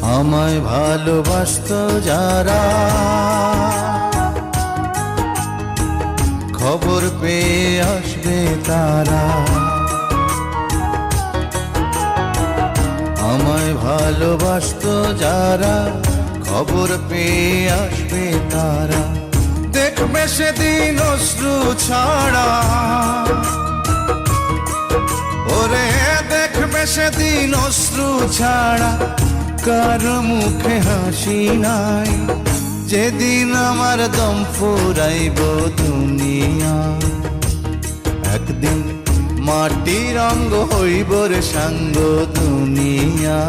আমায় ভালোবাসতো যারা, খবর পেয়ে আসবে তারা। আমায় ভালোবাসতো যারা, খবর পেয়ে আসবে তারা। দেখবে সেদিন অশ্রু ছাড়া, ওরে দেখবে সেদিন অশ্রু ছাড়া কারো মুখে হাসি নাই। যেদিন আমার দম ফুরাইব দুনিয়া, একদিন মাটির অঙ্গ হইব রে সাঙ্গ দুনিয়া।